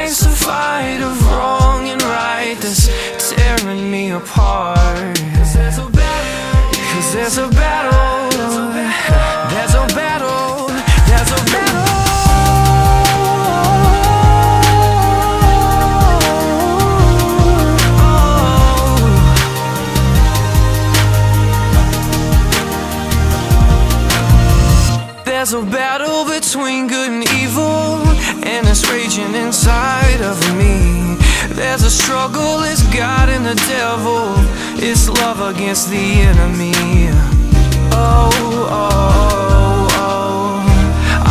Life's a fight of wrong and right that's tearing me apart. 'Cause there's a battle, there's a battle, there's a battle. There's a battle between good and evil, and it's raging inside of me. There's a struggle, it's God and the devil, it's love against the enemy. Oh, oh, oh,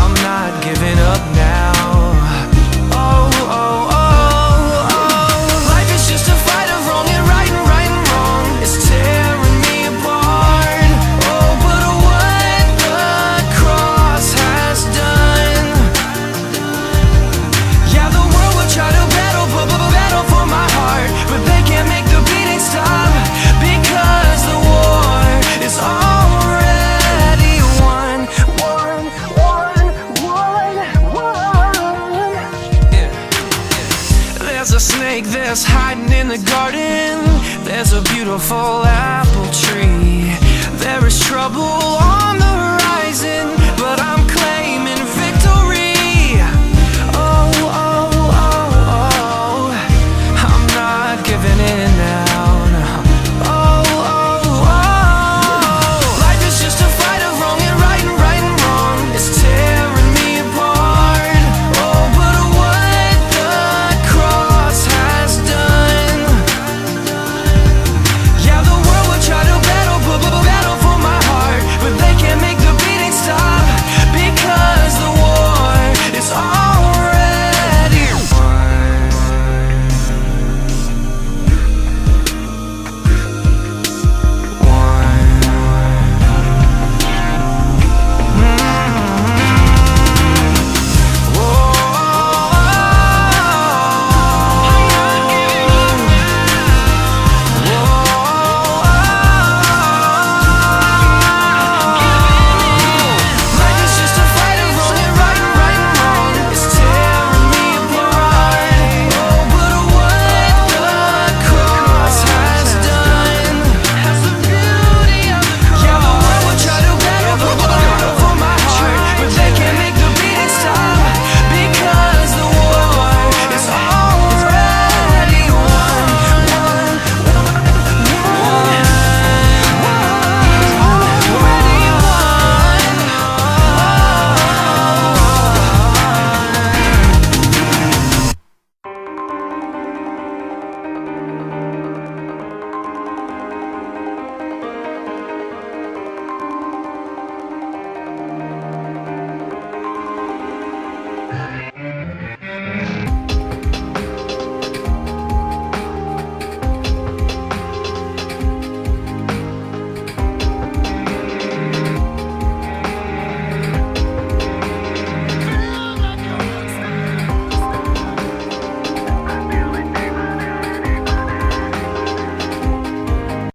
I'm not giving up now. Oh, oh, oh, oh, life is just a fight of wrong and right and right and wrong. It's tearing me apart. Oh, but what the cross has done. Yeah, the world will try to battle for my heart, but they can't make the beating stop, because the war is already won. Yeah. There's a snake that's hiding in the garden. There's a beautiful apple tree. There is trouble on the horizon.